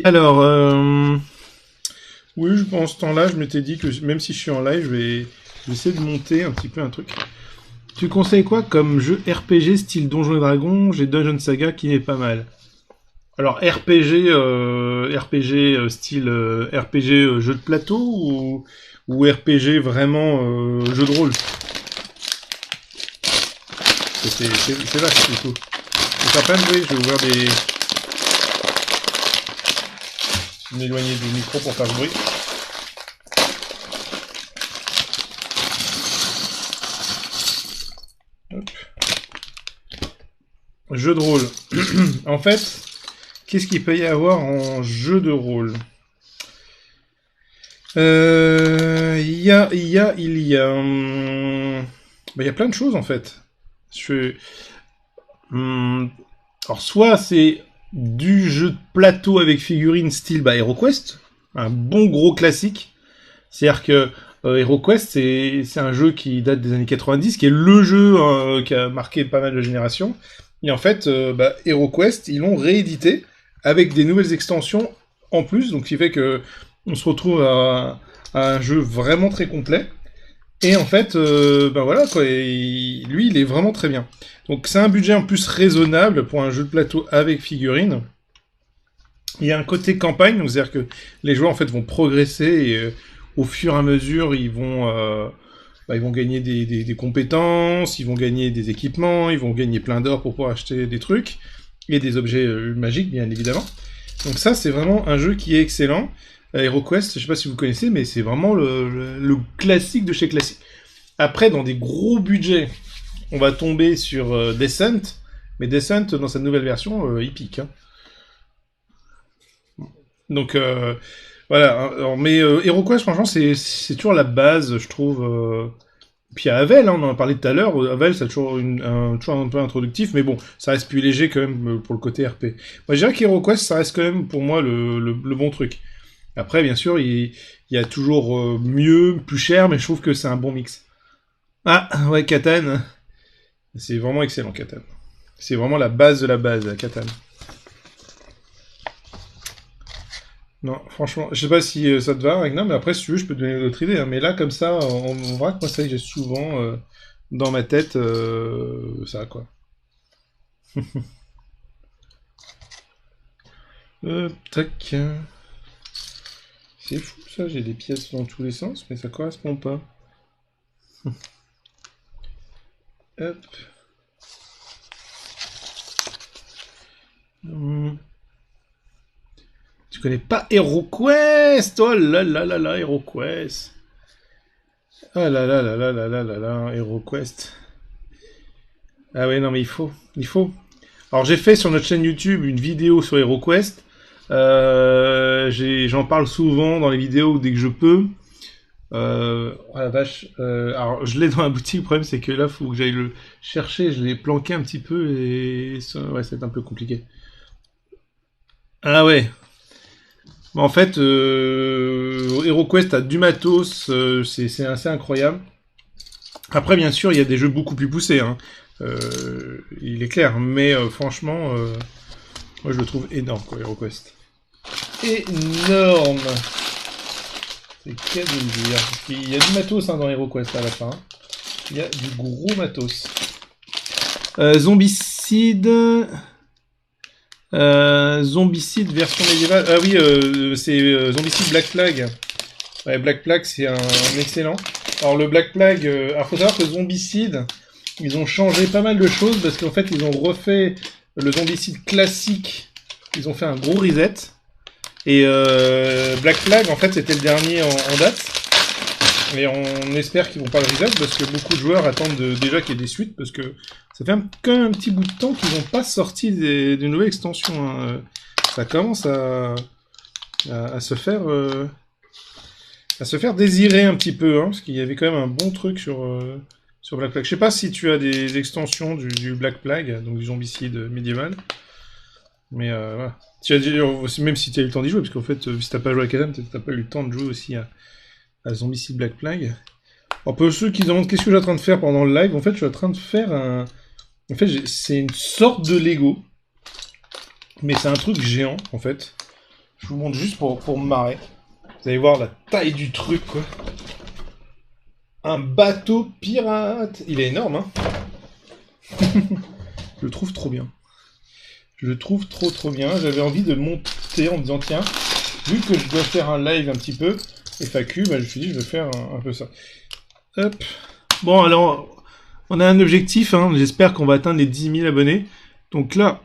Alors, oui, pendant ce temps-là, je m'étais dit que même si je suis en live, je vais essayer de monter un petit peu un truc. Tu conseilles quoi comme jeu RPG style Donjons et Dragons? J'ai Dungeon Saga qui est pas mal. Alors RPG, RPG style RPG jeu de plateau ou RPG vraiment jeu de rôle? C'est vaste du coup. Donc après, oui, je vais ouvrir des... Je vais m'éloigner du micro pour faire ce bruit. Hop. Jeu de rôle. En fait, qu'est-ce qu'il peut y avoir en jeu de rôle? Il y a plein de choses en fait. Je, alors soit c'est du jeu de plateau avec figurines style HeroQuest, un bon gros classique. C'est-à-dire que HeroQuest c'est un jeu qui date des années 90, qui est le jeu qui a marqué pas mal de générations. Et en fait, HeroQuest, ils l'ont réédité avec des nouvelles extensions en plus, donc ce qui fait que on se retrouve à un jeu vraiment très complet. Et en fait, voilà quoi, lui, il est vraiment très bien. Donc c'est un budget en plus raisonnable pour un jeu de plateau avec figurines. Il y a un côté campagne, donc c'est-à-dire que les joueurs en fait vont progresser et au fur et à mesure, ils vont gagner des compétences, ils vont gagner des équipements, ils vont gagner plein d'or pour pouvoir acheter des trucs et des objets magiques, bien évidemment. Donc ça, c'est vraiment un jeu qui est excellent. HeroQuest, je sais pas si vous connaissez, mais c'est vraiment le classique de chez classique. Après, dans des gros budgets, on va tomber sur Descent, mais Descent, dans sa nouvelle version, il pique. Hein. Donc voilà. Hein. Alors, mais HeroQuest, franchement, c'est toujours la base, je trouve. Puis il y a Havel, hein, on en a parlé tout à l'heure. Havel, c'est toujours, toujours un peu introductif, mais bon, ça reste plus léger quand même pour le côté RP. Moi, je dirais qu'HeroQuest, ça reste quand même pour moi le bon truc. Après, bien sûr, il y a toujours mieux, plus cher, mais je trouve que c'est un bon mix. Ah, ouais, Catan. C'est vraiment excellent, Catan. C'est vraiment la base de la base, Catan. Non, franchement, je sais pas si ça te va, Ragnar, mais après, si tu veux, je peux te donner d'autres idées. Hein. Mais là, comme ça, on voit que moi, ça, j'ai souvent dans ma tête ça, quoi. Tac. C'est fou, ça, j'ai des pièces dans tous les sens, mais ça correspond pas. Hop. Hum. Tu connais pas HeroQuest? Oh là là là là, HeroQuest. Ah là là là là là là là là, HeroQuest. Ah ouais, non mais il faut. Il faut. Alors j'ai fait sur notre chaîne YouTube une vidéo sur HeroQuest. J'en parle souvent dans les vidéos dès que je peux. Oh la vache. Alors je l'ai dans la boutique, le problème c'est que là faut que j'aille le chercher, je l'ai planqué un petit peu et ça, ouais, c'est un peu compliqué. Ah ouais. En fait, HeroQuest a du matos, c'est assez incroyable. Après, bien sûr, il y a des jeux beaucoup plus poussés, hein. Il est clair, mais franchement, moi je le trouve énorme, quoi, HeroQuest. Énorme. C'est qu'à de le dire. Parce qu'il y a du matos hein, dans HeroQuest à la fin. Il y a du gros matos. Zombicide. Zombicide version médiévale. Ah oui, c'est Zombicide Black Flag. Ouais, Black Flag, c'est un excellent. Alors le Black Flag, alors faut savoir que Zombicide, ils ont changé pas mal de choses parce qu'en fait ils ont refait le Zombicide classique. Ils ont fait un gros reset. Et Black Flag, en fait, c'était le dernier en date. Et on espère qu'ils vont pas le reset parce que beaucoup de joueurs attendent déjà qu'il y ait des suites parce que ça fait quand même un petit bout de temps qu'ils n'ont pas sorti de nouvelles extensions. Hein. Ça commence à se faire désirer un petit peu, hein, parce qu'il y avait quand même un bon truc sur Black Flag. Je sais pas si tu as des extensions du Black Flag, donc du zombicide médiéval, mais voilà. Même si tu as eu le temps d'y jouer, parce qu'en fait, si t'as pas joué à Catan, t'as pas eu le temps de jouer aussi à Zombicide Black Flag. Alors pour ceux qui se demandent qu'est-ce que je suis en train de faire pendant le live, en fait, je suis en train de faire En fait, c'est une sorte de Lego, mais c'est un truc géant, en fait. Je vous montre juste pour me marrer. Vous allez voir la taille du truc, quoi. Un bateau pirate. Il est énorme, hein. Je le trouve trop bien. Je le trouve trop bien. J'avais envie de le monter en me disant, tiens, vu que je dois faire un live un petit peu, FAQ, bah, je me suis dit, je vais faire un peu ça. Hop. Bon, alors, on a un objectif, hein. J'espère qu'on va atteindre les 10 000 abonnés. Donc là,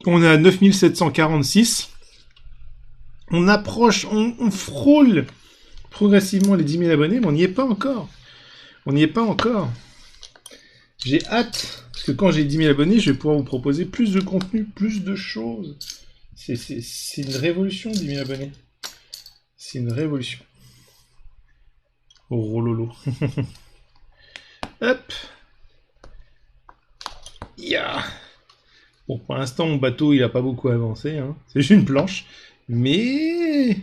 on est à 9 746. On approche, on frôle progressivement les 10 000 abonnés, mais on n'y est pas encore. On n'y est pas encore. J'ai hâte, parce que quand j'ai 10 000 abonnés, je vais pouvoir vous proposer plus de contenu, plus de choses. C'est une révolution, 10 000 abonnés. C'est une révolution. Oh lolo. Hop. Yeah. Bon, pour l'instant, mon bateau, il a pas beaucoup avancé. Hein. C'est juste une planche. Mais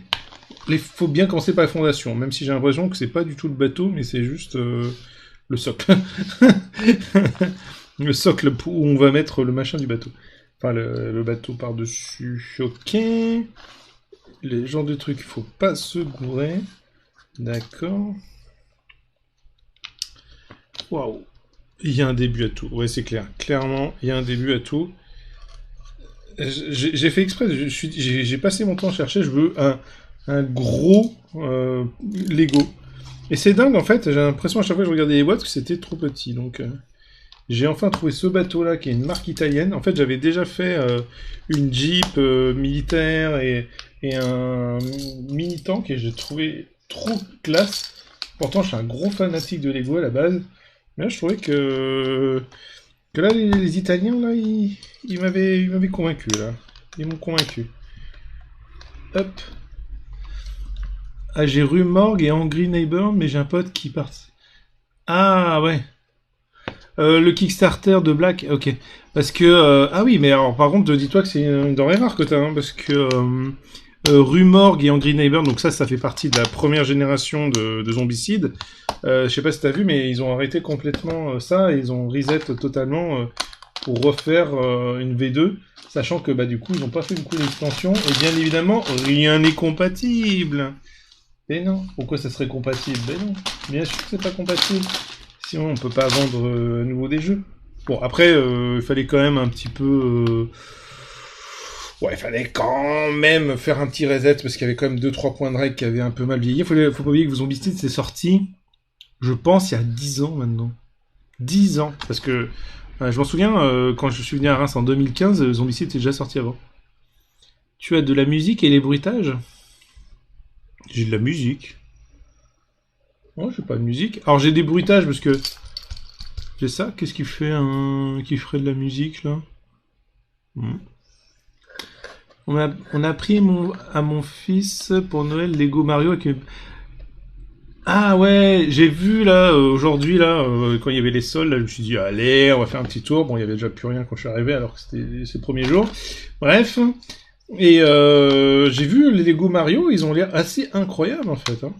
il faut bien commencer par la fondation. Même si j'ai l'impression que c'est pas du tout le bateau, mais c'est juste le socle. Le socle où on va mettre le machin du bateau. Enfin, le bateau par-dessus. Ok. Les genres de trucs, il faut pas se gourer. D'accord. Waouh. Il y a un début à tout. Ouais, c'est clair. Clairement, il y a un début à tout. J'ai fait exprès. J'ai passé mon temps à chercher. Je veux un gros Lego. Et c'est dingue, en fait. J'ai l'impression à chaque fois que je regardais les boîtes que c'était trop petit. Donc, j'ai enfin trouvé ce bateau-là, qui est une marque italienne. En fait, j'avais déjà fait une Jeep militaire et un mini-tank. Et j'ai trouvé trop classe. Pourtant, je suis un gros fanatique de Lego à la base. Mais là, je trouvais que là, les Italiens, là, ils m'avaient convaincu, là. Ils m'ont convaincu. Hop. Ah, j'ai Rue Morgue et Angry Neighbor, mais j'ai un pote qui part. Ah, ouais. Le Kickstarter de Black, ok. Parce que... ah oui, mais alors, par contre, dis-toi que c'est une denrée rare que t'as, hein, parce que... Rue Morgue et Angry Neighbor, donc ça fait partie de la première génération de zombicides. Je sais pas si t'as vu, mais ils ont arrêté complètement ça, et ils ont reset totalement pour refaire une V2, sachant que bah du coup ils n'ont pas fait beaucoup d'extensions, et bien évidemment rien n'est compatible. Et non, pourquoi ça serait compatible? Ben non, bien sûr que c'est pas compatible. Sinon on peut pas vendre à nouveau des jeux. Bon après il fallait quand même un petit peu... Ouais, il fallait quand même faire un petit reset, parce qu'il y avait quand même 2-3 points de règle qui avaient un peu mal vieilli. Faut pas oublier que Zombicide c'est sorti, je pense, il y a 10 ans maintenant. 10 ans. Parce que je m'en souviens, quand je suis venu à Reims en 2015, Zombicide était déjà sorti avant. Tu as de la musique et les bruitages? J'ai de la musique. Oh, j'ai pas de musique. Alors j'ai des bruitages parce que... J'ai ça. Qu'est-ce qui fait qui ferait de la musique là? On a pris à mon fils pour Noël Lego Mario avec... Ah ouais, j'ai vu là, aujourd'hui là, quand il y avait les soldes, là, je me suis dit, allez, on va faire un petit tour. Bon, il y avait déjà plus rien quand je suis arrivé, alors que c'était ses premiers jours. Bref. Et j'ai vu les Lego Mario, ils ont l'air assez incroyables en fait. Hein.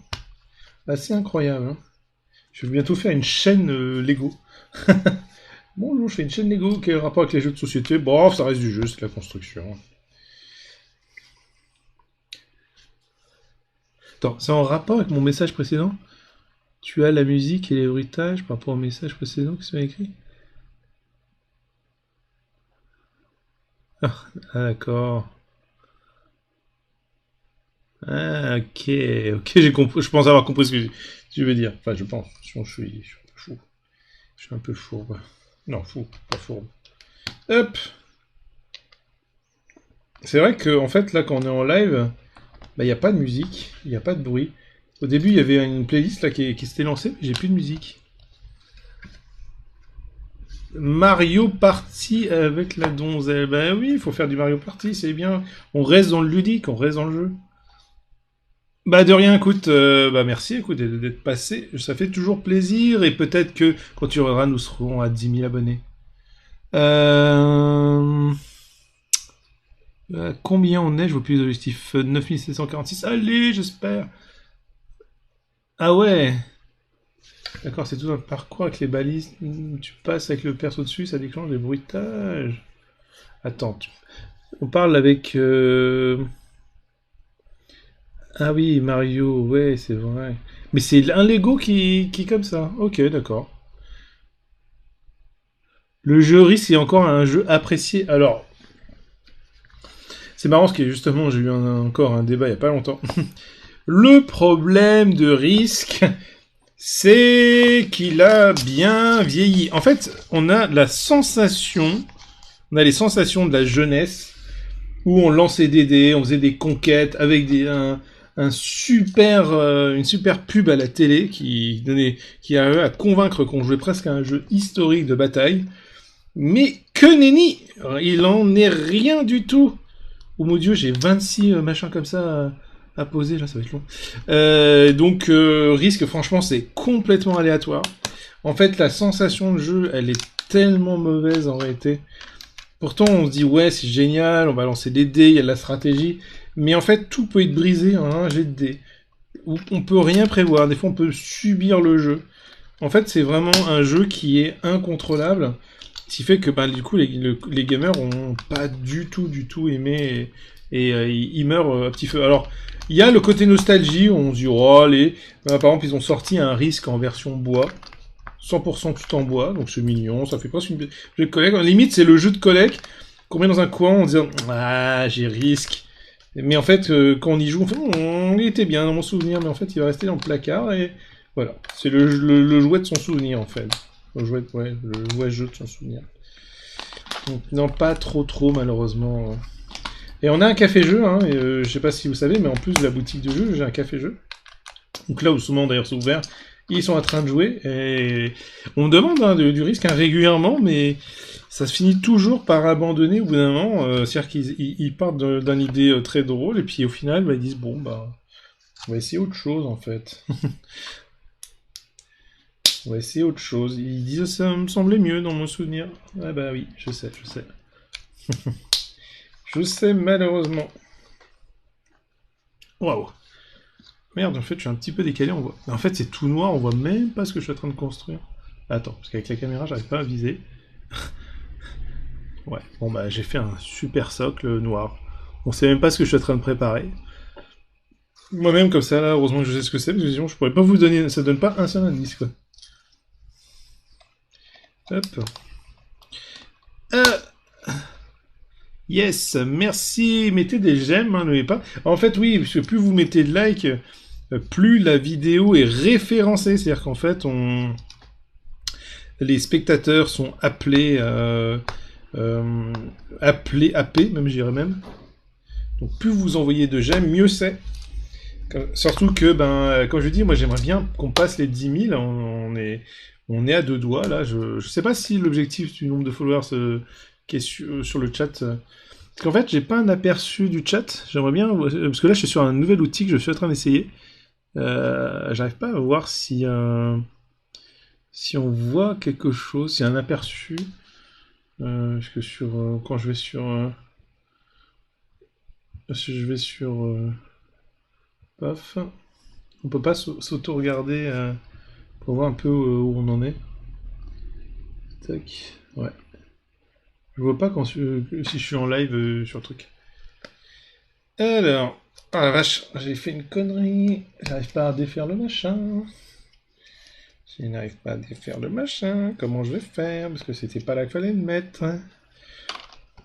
Assez incroyables. Hein. Je vais bientôt faire une chaîne Lego. Bonjour, je fais une chaîne Lego. Quel rapport avec les jeux de société? Bon, ça reste du jeu, c'est de la construction. Attends, c'est en rapport avec mon message précédent? Tu as la musique et les bruitages par rapport au message précédent qui sont écrits? Ah, d'accord. Ah, ok, j'ai compris. Je pense avoir compris ce que tu veux dire. Enfin, je pense. Je suis un peu fou. Je suis un peu fourbe. Non, fou, pas fourbe. Hop. C'est vrai que, en fait, là, quand on est en live, bah, il n'y a pas de musique, il n'y a pas de bruit. Au début, il y avait une playlist là qui s'était lancée, mais j'ai plus de musique. Mario Party avec la donzelle. Bah oui, il faut faire du Mario Party, c'est bien. On reste dans le ludique, on reste dans le jeu. Bah de rien, écoute, bah merci, écoute, d'être passé. Ça fait toujours plaisir, et peut-être que quand tu reviendras, nous serons à 10 000 abonnés. Combien on est? Je vois plus les objectifs. 9746. Allez, j'espère. Ah ouais. D'accord, c'est tout un parcours avec les balises. Tu passes avec le perso dessus, ça déclenche des bruitages. Attends, on parle avec... Ah oui, Mario, ouais, c'est vrai. Mais c'est un Lego qui est comme ça. Ok, d'accord. Le jeu risque est encore un jeu apprécié. Alors, c'est marrant parce que justement, j'ai eu encore un débat il y a pas longtemps. Le problème de risque, c'est qu'il a bien vieilli. En fait, on a les sensations de la jeunesse où on lançait des dés, on faisait des conquêtes avec une super pub à la télé qui arrivait à convaincre qu'on jouait presque à un jeu historique de bataille. Mais que nenni, il en est rien du tout. Oh mon dieu, j'ai 26 machins comme ça à poser, là ça va être long. Risque, franchement, c'est complètement aléatoire. En fait, la sensation de jeu, elle est tellement mauvaise en réalité. Pourtant, on se dit, ouais, c'est génial, on va lancer des dés, il y a de la stratégie. Mais en fait, tout peut être brisé en un jet de dés. On peut rien prévoir, des fois on peut subir le jeu. En fait, c'est vraiment un jeu qui est incontrôlable. Ce qui fait que du coup, les gamers ont pas du tout aimé ils meurent à petit feu. Alors, il y a le côté nostalgie où on se dit, oh, allez. Par exemple, ils ont sorti un risque en version bois. 100% tout en bois, donc c'est mignon, ça fait presque une jeu de collègue. Limite, c'est le jeu de collègue qu'on met dans un coin en disant ah, j'ai risque. Mais en fait, quand on y joue, on fait il était bien dans mon souvenir, mais en fait, il va rester dans le placard et voilà. C'est le jouet de son souvenir en fait. Le jouet, ouais, le jouet jeu de son souvenir. Donc, non, pas trop malheureusement. Et on a un café-jeu, hein, je sais pas si vous savez, mais en plus de la boutique de jeu, j'ai un café-jeu. Donc là où souvent d'ailleurs c'est ouvert, ils sont en train de jouer et on me demande du risque régulièrement, mais ça se finit toujours par abandonner au bout d'un moment. C'est-à-dire qu'ils partent d'une idée très drôle et puis au final ils disent bon on va essayer autre chose en fait. On va essayer autre chose. Ils disent ça me semblait mieux dans mon souvenir. Ah bah oui, je sais. Je sais malheureusement. Waouh. Merde, en fait, je suis un petit peu décalé, on voit. En fait, c'est tout noir, on voit même pas ce que je suis en train de construire. Attends, parce qu'avec la caméra, j'arrive pas à viser. Ouais, bon j'ai fait un super socle noir. On sait même pas ce que je suis en train de préparer. Moi-même, comme ça, là, heureusement que je sais ce que c'est, parce que sinon, je pourrais pas vous donner, ça donne pas un seul indice, quoi. Hop. Euh... Yes, merci. Mettez des j'aime, hein, n'oubliez pas. En fait, oui, parce que plus vous mettez de likes, plus la vidéo est référencée. C'est-à-dire qu'en fait, les spectateurs sont appelés, AP, même je dirais même. Donc plus vous envoyez de j'aime, mieux c'est. Surtout que, comme je dis, moi j'aimerais bien qu'on passe les 10 000. On est à deux doigts là. Je sais pas si l'objectif du nombre de followers qui est sur le chat. Parce qu'en fait, j'ai pas un aperçu du chat. J'aimerais bien, parce que là je suis sur un nouvel outil que je suis en train d'essayer. J'arrive pas à voir si on voit quelque chose, s'il y a un aperçu. Parce que quand je vais sur, si je vais sur, paf, on peut pas s'auto-regarder pour voir un peu où on en est. Tac, ouais. Je vois pas si je suis en live sur le truc. Alors, ah la vache, j'ai fait une connerie. J'arrive pas à défaire le machin. Je n'arrive pas à défaire le machin. Comment je vais faire? Parce que c'était pas là qu'il fallait le mettre.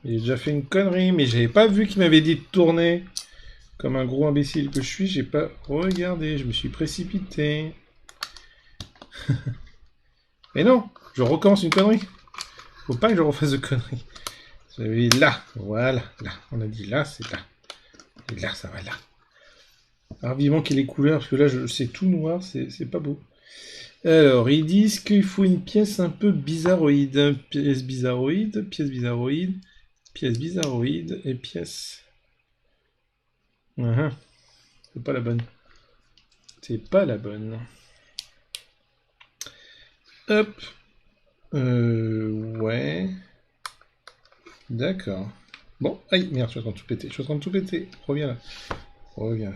J'ai déjà fait une connerie, mais j'avais pas vu qu'il m'avait dit de tourner. Comme un gros imbécile que je suis, j'ai pas regardé. Je me suis précipité. Mais non, je recommence une connerie. Faut pas que je refasse de conneries. J'avais dit là, voilà, là. On a dit là, c'est là. Et là, ça va là. Alors vivement qu'il y ait les couleurs, parce que là, c'est tout noir, c'est pas beau. Alors, ils disent qu'il faut une pièce un peu bizarroïde. Pièce bizarroïde, pièce bizarroïde, pièce bizarroïde et pièce... C'est pas la bonne. C'est pas la bonne. Hop. Ouais. D'accord. Bon, aïe, merde, je suis en train de tout péter. Reviens là. Reviens.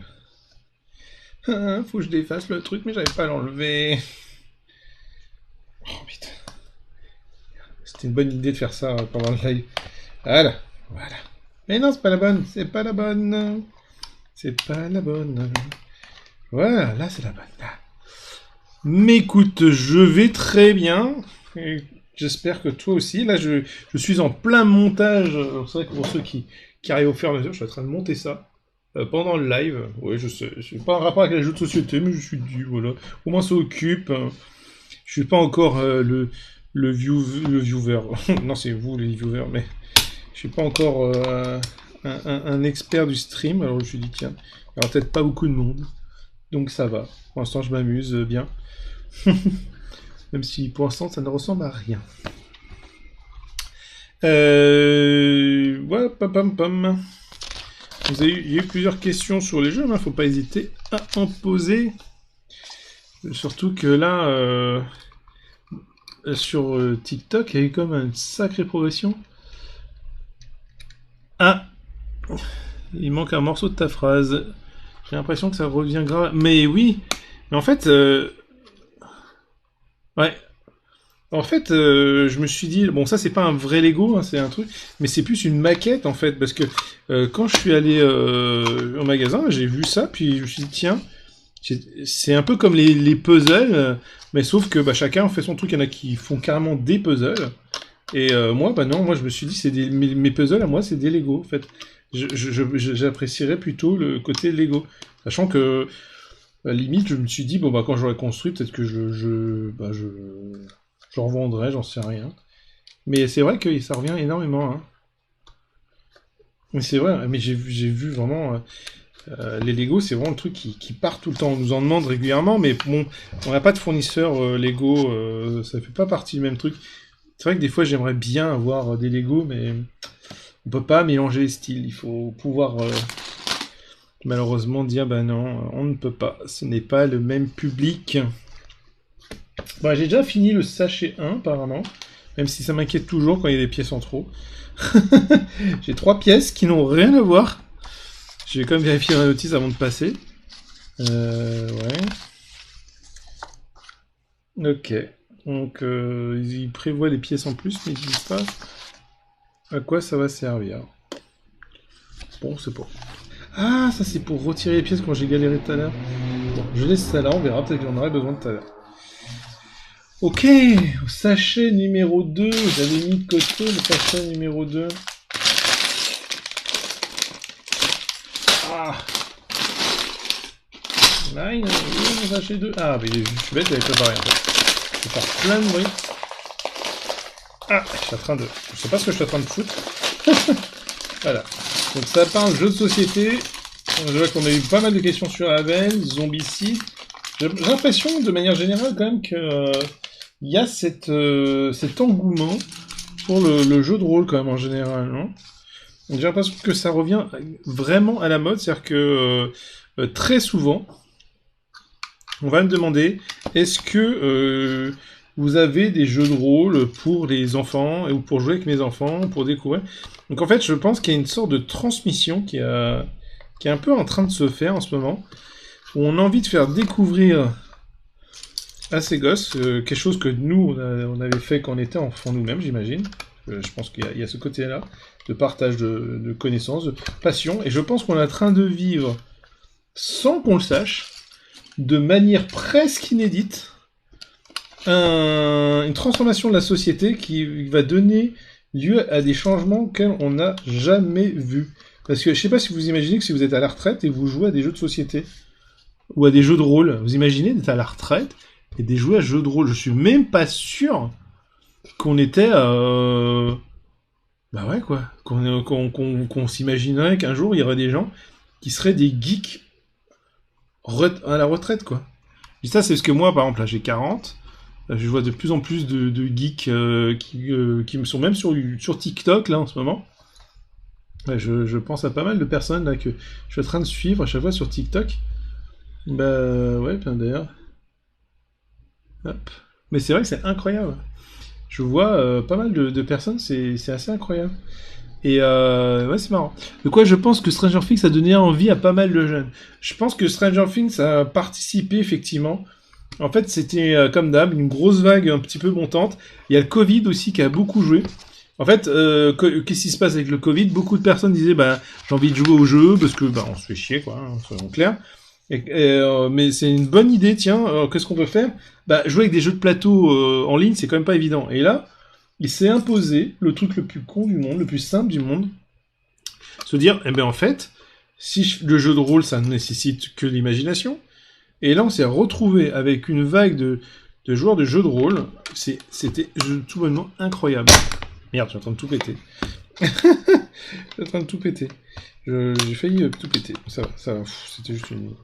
Faut que je défasse le truc, mais j'arrive pas à l'enlever. Oh putain. C'était une bonne idée de faire ça pendant le live. Voilà. Mais non, c'est pas la bonne. C'est pas la bonne. Voilà, là c'est la bonne. Là. Mais écoute, je vais très bien. Et j'espère que toi aussi. Là, je suis en plein montage. C'est vrai que pour ceux qui arrivent au fur et à mesure, je suis en train de monter ça. Pendant le live. Oui, je sais. Je suis pas en rapport avec les jeux de société, mais je suis dit, voilà. Au moins ça occupe. Je suis pas encore le viewer. Non, c'est vous les viewers, mais je suis pas encore un expert du stream. Alors je me suis dit, tiens, il y aura peut-être pas beaucoup de monde. Donc ça va. Pour l'instant, je m'amuse bien. Même si pour l'instant, ça ne ressemble à rien. Voilà, pam pam. Il y a eu plusieurs questions sur les jeux, mais faut pas hésiter à en poser. Surtout que là, sur TikTok, il y a eu comme une sacrée progression. Ah, il manque un morceau de ta phrase. J'ai l'impression que ça revient grave. Mais oui, mais en fait, ouais. En fait, je me suis dit, bon, ça c'est pas un vrai Lego, hein, c'est un truc, mais c'est plus une maquette en fait, parce que quand je suis allé au magasin, j'ai vu ça, puis je me suis dit, tiens, c'est un peu comme les puzzles, mais sauf que bah, chacun fait son truc, il y en a qui font carrément des puzzles, et moi, bah non, moi je me suis dit, mes puzzles à moi, c'est des Lego en fait. J'apprécierais plutôt le côté Lego, sachant que à la limite, je me suis dit, bon bah quand j'aurai construit, peut-être que je revendrai, j'en sais rien. Mais c'est vrai que ça revient énormément. Hein. Mais c'est vrai, mais j'ai vu vraiment... les Lego, c'est vraiment le truc qui part tout le temps. On nous en demande régulièrement, mais bon, on n'a pas de fournisseur Lego, ça fait pas partie du même truc. C'est vrai que des fois, j'aimerais bien avoir des Lego, mais on peut pas mélanger les styles. Il faut pouvoir malheureusement dire, bah non, on ne peut pas. Ce n'est pas le même public. Bon, j'ai déjà fini le sachet 1, apparemment. Même si ça m'inquiète toujours quand il y a des pièces en trop. J'ai 3 pièces qui n'ont rien à voir. Je vais quand même vérifier la notice avant de passer. Ouais. Ok. Donc, ils prévoient des pièces en plus, mais ils disent pas à quoi ça va servir. Bon, c'est pas. Ah, ça c'est pour retirer les pièces quand j'ai galéré tout à l'heure. Bon, je laisse ça là, on verra, peut-être que j'en aurai besoin tout à l'heure. Ok, sachet numéro 2, j'avais mis de côté le sachet numéro 2. Ah. Là, il y a un sachet 2. Ah, mais je suis bête, j'avais préparé en fait. Je vais faire plein de bruit. Ah, je suis en train de... Je sais pas ce que je suis en train de foutre. Voilà. Donc ça parle jeu de société. Je vois qu'on a eu pas mal de questions sur Havel, Zombicide. J'ai l'impression, de manière générale, quand même, que... il y a cet engouement pour le jeu de rôle quand même en général, non? J'ai l'impression que ça revient vraiment à la mode, c'est-à-dire que très souvent, on va me demander, est-ce que vous avez des jeux de rôle pour les enfants, ou pour jouer avec mes enfants, pour découvrir? Donc en fait, je pense qu'il y a une sorte de transmission qui est un peu en train de se faire en ce moment, où on a envie de faire découvrir à ces gosses, quelque chose que nous, on avait fait quand on était enfant nous-mêmes, j'imagine. Je pense qu'il y a ce côté-là, de partage de connaissances, de passion, et je pense qu'on est en train de vivre, sans qu'on le sache, de manière presque inédite, une transformation de la société qui va donner lieu à des changements auxquels on n'a jamais vu. Parce que je sais pas si vous imaginez que si vous êtes à la retraite et vous jouez à des jeux de société, ou à des jeux de rôle, vous imaginez d'être à la retraite et des jouer à jeux de rôle. Je suis même pas sûr qu'on était bah ouais quoi, qu'on s'imaginerait qu'un jour il y aurait des gens qui seraient des geeks à la retraite quoi. Et ça c'est ce que moi par exemple là j'ai 40, je vois de plus en plus de geeks qui me sont même sur TikTok là en ce moment. Ouais, je pense à pas mal de personnes là que je suis en train de suivre à chaque fois sur TikTok. Bah ouais, bien d'ailleurs. Hop. Mais c'est vrai que c'est incroyable. Je vois pas mal de personnes, c'est assez incroyable. Et ouais, c'est marrant. De quoi je pense que Stranger Things a donné envie à pas mal de jeunes. Je pense que Stranger Things a participé effectivement. En fait, c'était comme d'hab, une grosse vague un petit peu montante. Il y a le Covid aussi qui a beaucoup joué. En fait, qu'est-ce qui se passe avec le Covid? Beaucoup de personnes disaient, bah, j'ai envie de jouer au jeu parce que, bah, on se fait chier, quoi, hein, soyons clairs. Mais c'est une bonne idée, tiens. Qu'est-ce qu'on peut faire? Bah, jouer avec des jeux de plateau en ligne, c'est quand même pas évident. Et là, il s'est imposé le truc le plus con du monde, le plus simple du monde. Se dire, eh ben en fait, si le jeu de rôle, ça ne nécessite que l'imagination. Et là, on s'est retrouvé avec une vague de joueurs de jeux de rôle. C'était tout bonnement incroyable. Merde, je suis en train de tout péter. Je suis en train de tout péter. J'ai failli tout péter. Ça va. C'était juste une...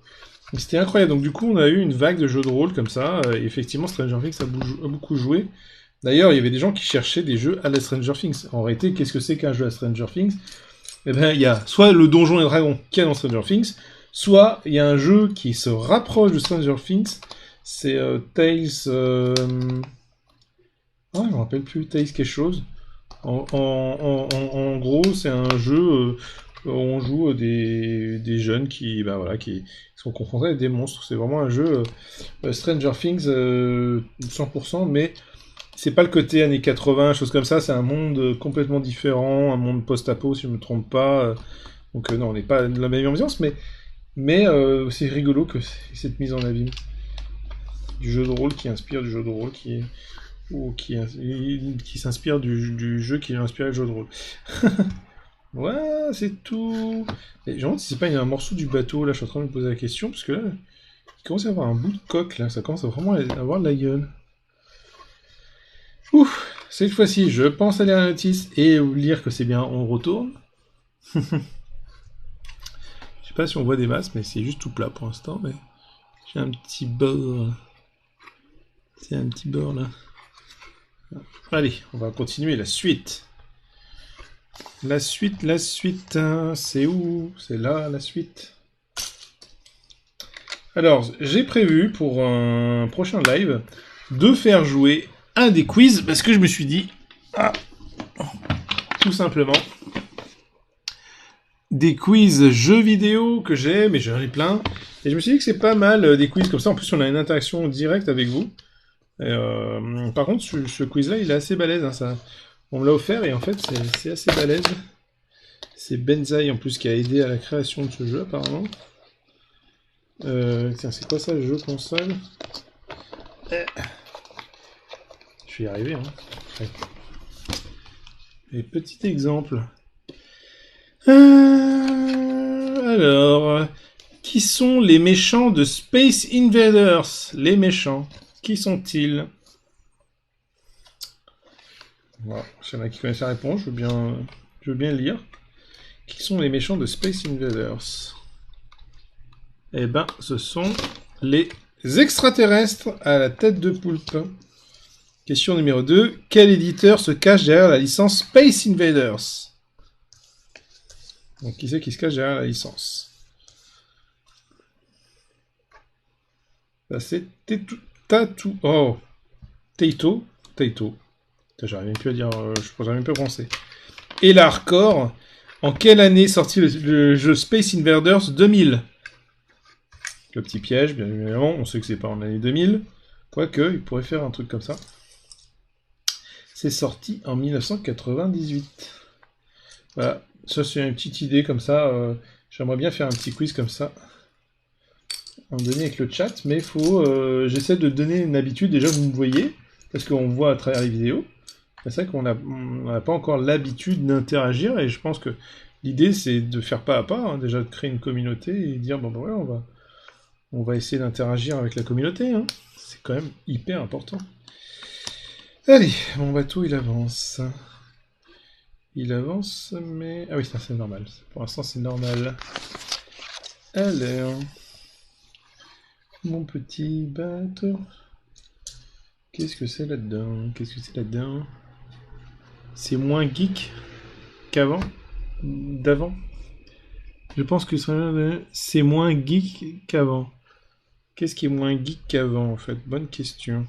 C'était incroyable. Donc du coup, on a eu une vague de jeux de rôle comme ça. Et effectivement, Stranger Things a beaucoup joué. D'ailleurs, il y avait des gens qui cherchaient des jeux à la Stranger Things. En réalité, qu'est-ce que c'est qu'un jeu à Stranger Things? Eh ben, il y a soit le Donjon et Dragon qu'il y a dans Stranger Things, soit il y a un jeu qui se rapproche de Stranger Things. C'est Tales... Ah, je me rappelle plus. Tales quelque chose. En gros, c'est un jeu où on joue des jeunes qui sont confrontés à des monstres. C'est vraiment un jeu Stranger Things 100%, mais c'est pas le côté années 80, choses comme ça. C'est un monde complètement différent, un monde post-apo, si je me trompe pas. Donc non, on n'est pas de la même ambiance, mais c'est rigolo que cette mise en abîme du jeu de rôle qui inspire du jeu de rôle qui s'inspire du jeu qui a inspiré le jeu de rôle. Ouais, c'est tout. Et je me demande si c'est pas un morceau du bateau, là, je suis en train de me poser la question, parce que là, il commence à avoir un bout de coque, là, ça commence à vraiment avoir de la gueule. Ouf, cette fois-ci, je pense à lire la notice et lire que c'est bien, on retourne. Je sais pas si on voit des masses, mais c'est juste tout plat pour l'instant, mais j'ai un petit bord. C'est un petit bord, là. Allez, on va continuer la suite. La suite, hein, c'est où? C'est là, la suite. Alors, j'ai prévu pour un prochain live de faire jouer un des quiz, parce que je me suis dit, tout simplement, des quiz jeux vidéo que j'ai, mais j'en ai plein, et je me suis dit que c'est pas mal des quiz comme ça, en plus on a une interaction directe avec vous. Par contre, ce quiz-là, il est assez balèze, hein, ça. On me l'a offert, et en fait, c'est assez balèze. C'est Benzaï, en plus, qui a aidé à la création de ce jeu, apparemment. Tiens, c'est quoi ça, le jeu console? Je vais y arriver, hein. Ouais. Et petit exemple. Alors, qui sont les méchants de Space Invaders? Les méchants, qui sont-ils? Voilà, s'il y en a qui connaissent la réponse, je veux bien lire. Qui sont les méchants de Space Invaders? Eh ben, ce sont les extraterrestres à la tête de poulpe. Question numéro 2. Quel éditeur se cache derrière la licence Space Invaders? Donc, qui c'est qui se cache derrière la licence? Là, c'est Tatou. Oh! Taito. J'arrive même plus à dire. J'arrive même plus à prononcer. Et la hardcore. En quelle année sortit le jeu Space Invaders 2000? Le petit piège, bien évidemment. On sait que c'est pas en l'année 2000. Quoique, il pourrait faire un truc comme ça. C'est sorti en 1998. Voilà. Ça, c'est une petite idée comme ça. J'aimerais bien faire un petit quiz comme ça. En donner avec le chat, mais j'essaie de donner une habitude. Déjà, vous me voyez, parce qu'on voit à travers les vidéos. C'est vrai qu'on n'a pas encore l'habitude d'interagir, et je pense que l'idée, c'est de faire pas à pas, hein, déjà de créer une communauté et dire, bon, ben ouais, on va essayer d'interagir avec la communauté. Hein. C'est quand même hyper important. Allez, mon bateau, il avance. Il avance, mais... Ah oui, ça, c'est normal. Pour l'instant, c'est normal. Alors... Mon petit bateau... Qu'est-ce que c'est là-dedans? C'est moins geek qu'avant? D'avant? Je pense que c'est moins geek qu'avant. Qu'est-ce qui est moins geek qu'avant, en fait? Bonne question.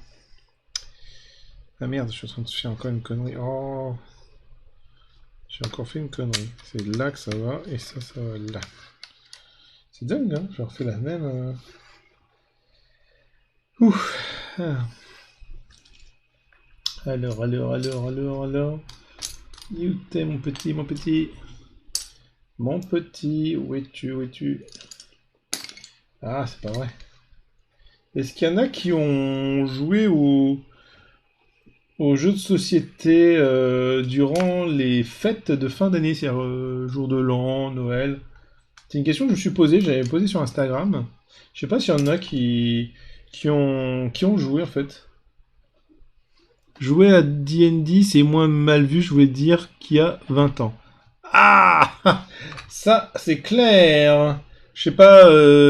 Ah merde, je suis en train de faire encore une connerie. Oh! J'ai encore fait une connerie. C'est là que ça va, et ça va là. C'est dingue, hein? Je refais la même... Ouf! Ah. Alors... Où t'es, mon petit, mon petit? Mon petit, où es-tu, où es-tu? Ah, c'est pas vrai. Est-ce qu'il y en a qui ont joué aux jeux de société durant les fêtes de fin d'année, c'est-à-dire jour de l'an, Noël? C'est une question que je me suis posée, j'avais posé sur Instagram. Je sais pas s'il y en a qui ont joué en fait. Jouer à D&D, c'est moins mal vu, je voulais dire, qu'il y a 20 ans. Ah! Ça, c'est clair! Je sais pas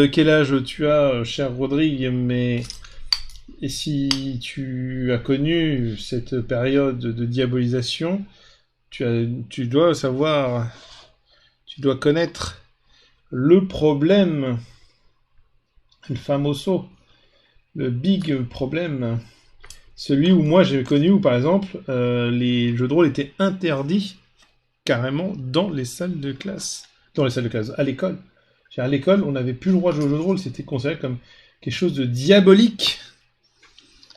quel âge tu as, cher Rodrigue, mais et si tu as connu cette période de diabolisation, tu dois savoir, tu dois connaître le problème, le famoso, le big problème, celui où moi j'ai connu où par exemple les jeux de rôle étaient interdits carrément dans les salles de classe, à l'école. À l'école, on n'avait plus le droit de jouer aux jeux de rôle, c'était considéré comme quelque chose de diabolique.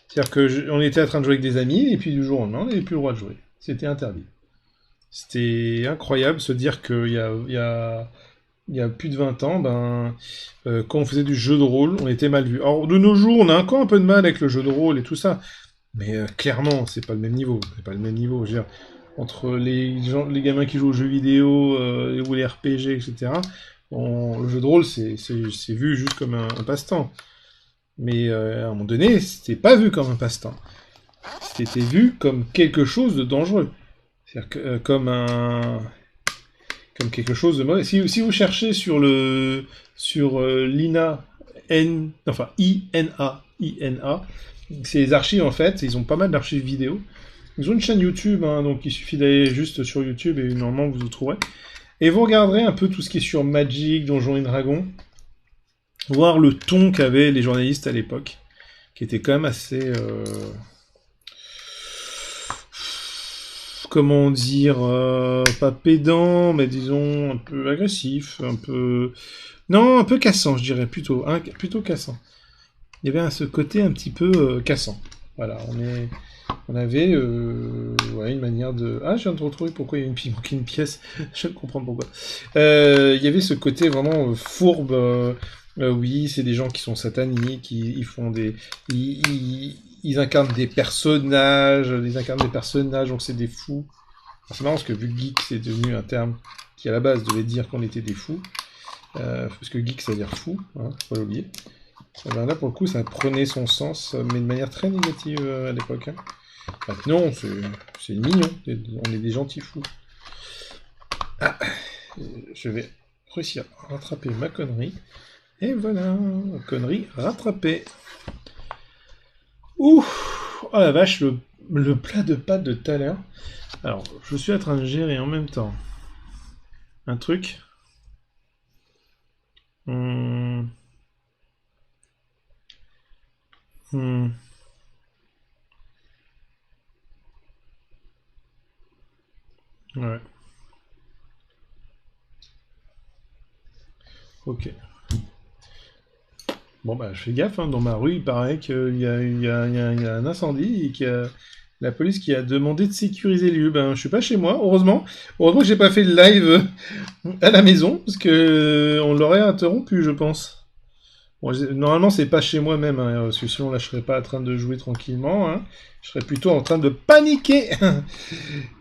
C'est-à-dire qu'on était en train de jouer avec des amis, et puis du jour au lendemain, on n'avait plus le droit de jouer. C'était interdit. C'était incroyable se dire qu'il y a plus de 20 ans, quand on faisait du jeu de rôle, on était mal vu. Alors, de nos jours, on a encore un peu de mal avec le jeu de rôle et tout ça, mais clairement, c'est pas le même niveau. C'est pas le même niveau. Je veux dire, entre les gamins qui jouent aux jeux vidéo ou les RPG, etc., le jeu de rôle, c'est vu juste comme un passe-temps. Mais à un moment donné, c'était pas vu comme un passe-temps. C'était vu comme quelque chose de dangereux. C'est-à-dire comme quelque chose de mauvais. Si vous cherchez sur l'INA, enfin INA, c'est les archives en fait, ils ont pas mal d'archives vidéo. Ils ont une chaîne YouTube, hein, donc il suffit d'aller juste sur YouTube et normalement vous trouverez. Et vous regarderez un peu tout ce qui est sur Magic, Donjons et Dragons, voir le ton qu'avaient les journalistes à l'époque, qui était quand même assez... comment dire, pas pédant, mais disons un peu agressif, un peu... Non, un peu cassant, je dirais, plutôt, hein, plutôt cassant. Il y avait ce côté un petit peu cassant. Voilà, on avait ouais, une manière de... Ah, je viens de retrouver pourquoi il manquait une pièce. Je viens de comprendre pourquoi. Il y avait ce côté vraiment fourbe. Oui, c'est des gens qui sont sataniques, ils font des... Ils incarnent des personnages, donc c'est des fous. Alors, c'est marrant parce que vu que geek, c'est devenu un terme qui à la base devait dire qu'on était des fous. Parce que geek, ça veut dire fou, hein, faut pas l'oublier. Ben là, pour le coup, ça prenait son sens, mais de manière très négative à l'époque. Hein. Maintenant, c'est mignon, on est des gentils fous. Ah, je vais réussir à rattraper ma connerie. Et voilà, connerie rattrapée. Ouh, oh la vache, le plat de pâtes de tout à l'heure. Alors, je suis en train de gérer en même temps un truc. Ouais. Ok. Bon bah je fais gaffe, hein, dans ma rue il paraît qu'il y a un incendie et qu'il y a la police qui a demandé de sécuriser les lieux. Ben je suis pas chez moi, heureusement. Heureusement que j'ai pas fait le live à la maison, parce que on l'aurait interrompu je pense. Bon, normalement c'est pas chez moi même, hein, parce que sinon là je serais pas en train de jouer tranquillement, hein. Je serais plutôt en train de paniquer.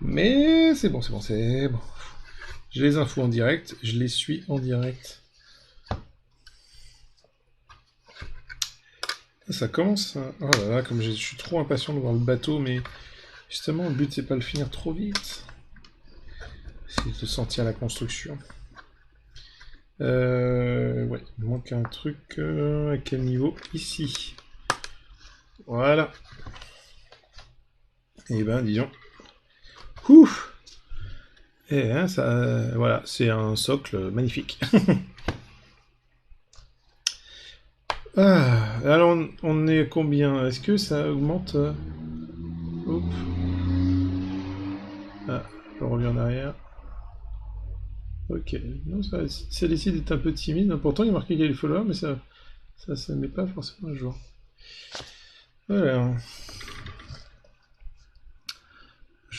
Mais c'est bon, c'est bon. J'ai les infos en direct, je les suis en direct. Ça commence. Oh là là, comme je suis trop impatient de voir le bateau, mais justement, le but c'est pas de le finir trop vite. C'est de sentir la construction. Ouais, il manque un truc. À quel niveau? Ici. Voilà. Et ben, disons. Ouf. Et hein, ça, voilà, c'est un socle magnifique. Ah, alors on est à combien? Est-ce que ça augmente? Hop. Ah, je reviens en arrière. Ok, non, ça décide d'être un peu timide. Pourtant, il y a marqué qu'il y a les followers, mais ça ne met pas forcément à jour. Voilà.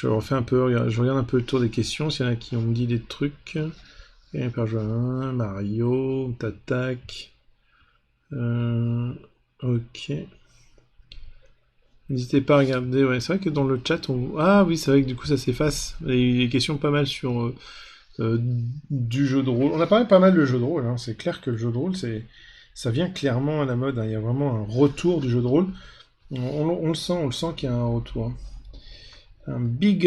Je refais un peu, je regarde un peu le tour des questions, s'il y en a qui ont dit des trucs. Et Mario, Tatak. Ok. N'hésitez pas à regarder, ouais, c'est vrai que dans le chat, ah oui, c'est vrai que du coup ça s'efface. Il y a eu des questions pas mal sur du jeu de rôle. On a parlé pas mal de jeu de rôle, hein. C'est clair que le jeu de rôle, ça vient clairement à la mode, hein. Il y a vraiment un retour du jeu de rôle. On le sent qu'il y a un retour. Un big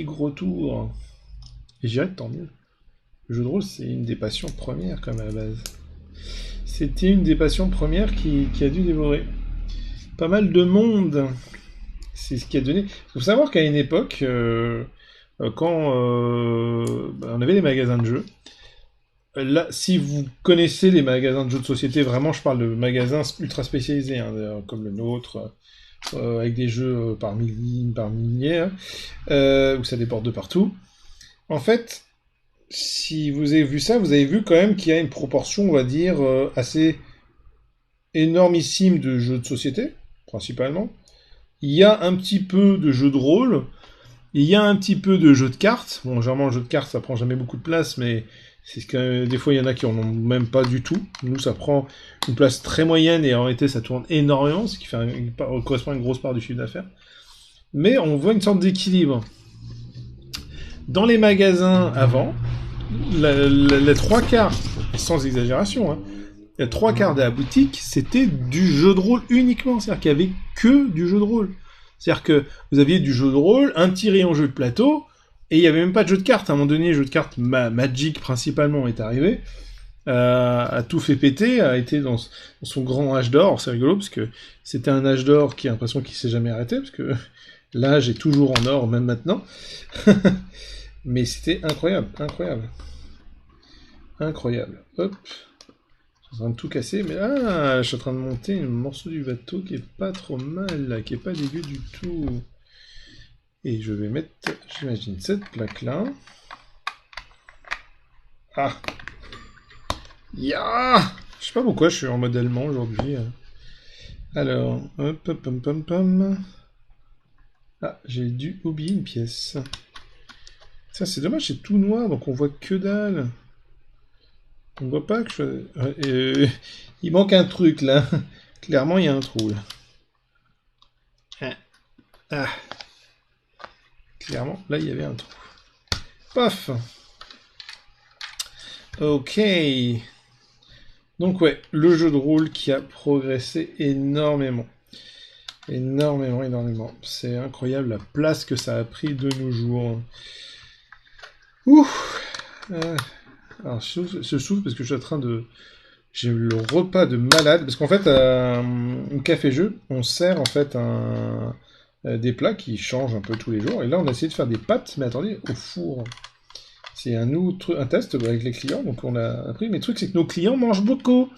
retour. Et je dirais tant mieux. Le jeu de rôle, c'est une des passions premières, comme à la base. C'était une des passions premières qui a dû dévorer pas mal de monde. C'est ce qui a donné. Il faut savoir qu'à une époque, quand on avait des magasins de jeux, là, si vous connaissez les magasins de jeux de société, vraiment, je parle de magasins ultra spécialisés, hein, comme le nôtre, avec des jeux par milliers, hein, où ça déborde de partout. En fait, si vous avez vu ça, vous avez vu quand même qu'il y a une proportion, on va dire, assez énormissime de jeux de société, principalement. Il y a un petit peu de jeux de rôle, il y a un petit peu de jeux de cartes. Bon, généralement, le jeu de cartes, ça prend jamais beaucoup de place, mais c'est que des fois, il y en a qui en ont même pas du tout. Nous, ça prend une place très moyenne, et en réalité, ça tourne énormément, ce qui correspond à une grosse part du chiffre d'affaires. Mais on voit une sorte d'équilibre. Dans les magasins avant, les trois quarts, sans exagération, hein, les trois quarts de la boutique, c'était du jeu de rôle uniquement. C'est-à-dire qu'il n'y avait que du jeu de rôle. C'est-à-dire que vous aviez du jeu de rôle, un petit rayon jeu de plateau, et il n'y avait même pas de jeu de cartes. À un moment donné, le jeu de cartes Magic principalement est arrivé, a tout fait péter, a été dans son grand âge d'or. C'est rigolo parce que c'était un âge d'or qui a l'impression qu'il s'est jamais arrêté, parce que l'âge est toujours en or, même maintenant. Mais c'était incroyable, incroyable. Incroyable. Hop. Je suis en train de tout casser, mais je suis en train de monter un morceau du bateau qui est pas trop mal, là, qui est pas dégueu du tout. Et je vais mettre, j'imagine, cette plaque-là. Ah. Ya. Je sais pas pourquoi je suis en mode allemand aujourd'hui. Alors, hop, pom pom pom. Ah, j'ai dû oublier une pièce. Ça, c'est dommage, c'est tout noir, donc on voit que dalle. On voit pas que il manque un truc, là. Clairement, il y a un trou, là. Ah. Clairement, là, il y avait un trou. Paf. Ok. Donc, ouais, le jeu de rôle qui a progressé énormément. Énormément, énormément. C'est incroyable la place que ça a pris de nos jours. Ouh. Alors, je souffle parce que je suis en train de... J'ai le repas de malade. Parce qu'en fait, au café-jeu, on sert en fait des plats qui changent un peu tous les jours. Et là, on a essayé de faire des pâtes, mais attendez, au four. C'est un test avec les clients, donc on a appris. Mais le truc, c'est que nos clients mangent beaucoup.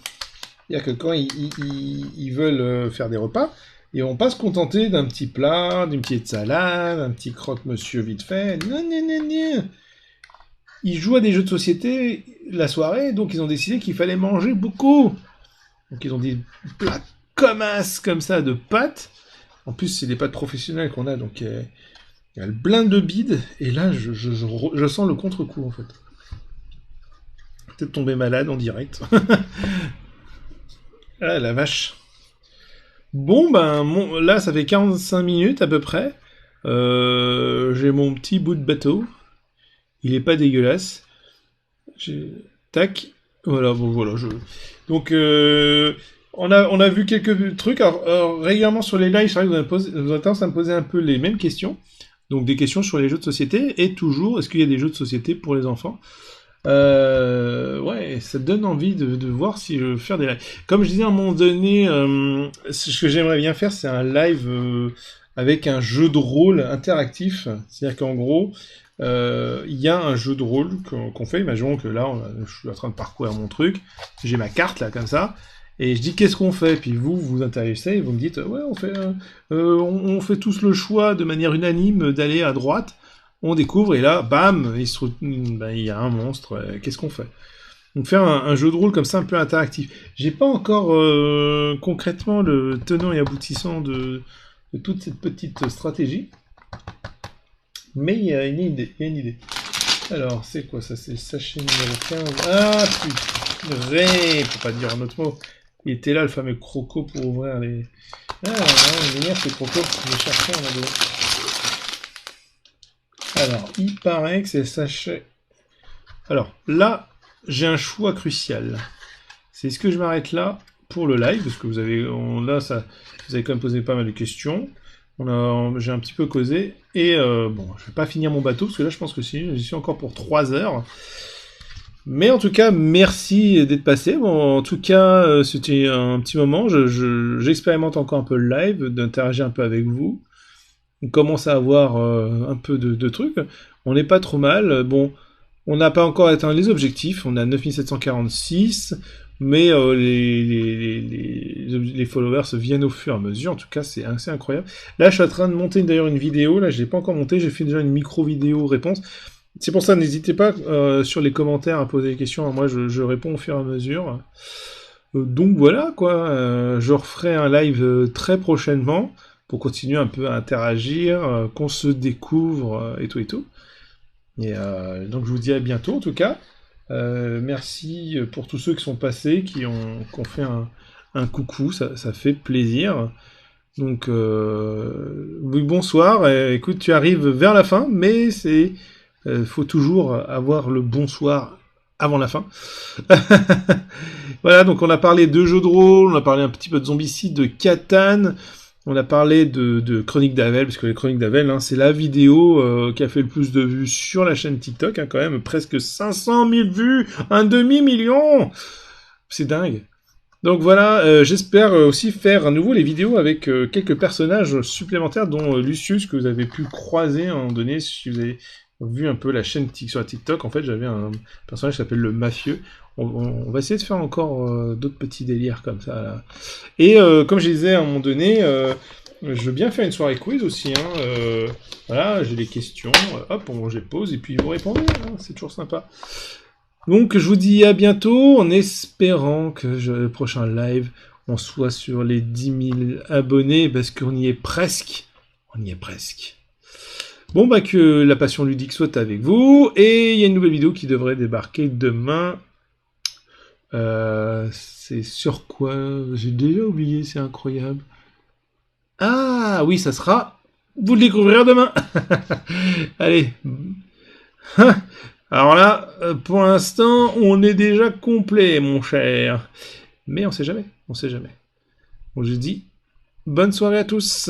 C'est-à-dire que quand ils veulent faire des repas, ils vont pas se contenter d'un petit plat, d'une petite salade, un petit croque-monsieur vite fait. Non, non, non, non. Ils jouent à des jeux de société la soirée, donc ils ont décidé qu'il fallait manger beaucoup. Donc ils ont des plats comme ça de pâtes. En plus, c'est des pâtes professionnelles qu'on a, donc il y a le blinde de bide. Et là, je sens le contre-coup, en fait. Peut-être tomber malade en direct. Ah, la vache. Bon, là, ça fait 45 minutes à peu près. J'ai mon petit bout de bateau. Il est pas dégueulasse. Tac. Voilà, bon, voilà. Donc, on a vu quelques trucs. Alors, régulièrement sur les lives, c'est vrai que vous avez tendance à me poser un peu les mêmes questions. Donc, des questions sur les jeux de société. Et toujours, est-ce qu'il y a des jeux de société pour les enfants ? Ouais, ça donne envie de voir si je veux faire des lives. Comme je disais à un moment donné, ce que j'aimerais bien faire, c'est un live avec un jeu de rôle interactif. C'est-à-dire qu'en gros, il y a un jeu de rôle qu'on fait. Imaginons que là, je suis en train de parcourir mon truc. J'ai ma carte là, comme ça. Et je dis qu'est-ce qu'on fait, puis vous intéressez, et vous me dites ouais, on fait tous le choix de manière unanime d'aller à droite. On découvre et là, bam, il y a un monstre. Qu'est-ce qu'on fait ? Donc faire un jeu de rôle comme ça un peu interactif. J'ai pas encore concrètement le tenant et aboutissant de toute cette petite stratégie. Mais il y a une idée. Alors, c'est quoi ça? C'est le sachet numéro 15. Ah, purée, pour pas dire un autre mot. Il était là, le fameux croco, pour ouvrir les... Ah, il est ce croco, je vais chercher en ado. Alors, il paraît que c'est le sachet... Alors, là, j'ai un choix crucial. C'est est-ce que je m'arrête là pour le live, parce que vous avez quand même posé pas mal de questions. J'ai un petit peu causé, et bon, je vais pas finir mon bateau, parce que là, je pense que si, j'y suis encore pour 3 heures. Mais en tout cas, merci d'être passé. Bon, en tout cas, c'était un petit moment. J'expérimente encore un peu le live, d'interagir un peu avec vous. On commence à avoir un peu de trucs. On n'est pas trop mal. Bon, on n'a pas encore atteint les objectifs. On a 9746, mais les followers viennent au fur et à mesure. En tout cas, c'est assez incroyable. Là, je suis en train de monter d'ailleurs une vidéo. Là, je l'ai pas encore montée. J'ai fait déjà une micro-vidéo réponse. C'est pour ça, n'hésitez pas sur les commentaires à poser des questions. Moi, je réponds au fur et à mesure. Donc voilà, quoi. Je referai un live très prochainement pour continuer un peu à interagir, qu'on se découvre et tout et tout. Et donc je vous dis à bientôt en tout cas. Merci pour tous ceux qui sont passés, qui ont fait un coucou, ça fait plaisir. Donc oui, bonsoir. Écoute, tu arrives vers la fin, mais faut toujours avoir le bonsoir avant la fin. Voilà, donc on a parlé de jeux de rôle, on a parlé un petit peu de Zombicide, de Catan, on a parlé de Chroniques d'Avel, parce que les Chroniques d'Avel, c'est la vidéo qui a fait le plus de vues sur la chaîne TikTok, quand même, presque 500 000 vues, un demi-million. C'est dingue. Donc voilà, j'espère aussi faire à nouveau les vidéos avec quelques personnages supplémentaires, dont Lucius, que vous avez pu croiser à un moment donné, si vous avez vu un peu la chaîne sur la TikTok. En fait, j'avais un personnage qui s'appelle le Mafieux. On va essayer de faire encore d'autres petits délires comme ça, là. Et comme je disais à un moment donné, je veux bien faire une soirée quiz aussi. Voilà, j'ai des questions, hop, je les pose, et puis vous répondez, c'est toujours sympa. Donc, je vous dis à bientôt, en espérant que le prochain live, on soit sur les 10 000 abonnés, parce qu'on y est presque. On y est presque. Bon, bah, que la passion ludique soit avec vous, et il y a une nouvelle vidéo qui devrait débarquer demain. C'est sur quoi? J'ai déjà oublié, c'est incroyable. Ah, oui, ça sera... Vous le découvrirez demain. Allez. Alors là, pour l'instant, on est déjà complet, mon cher. Mais on sait jamais, on sait jamais. Bon, je dis, bonne soirée à tous.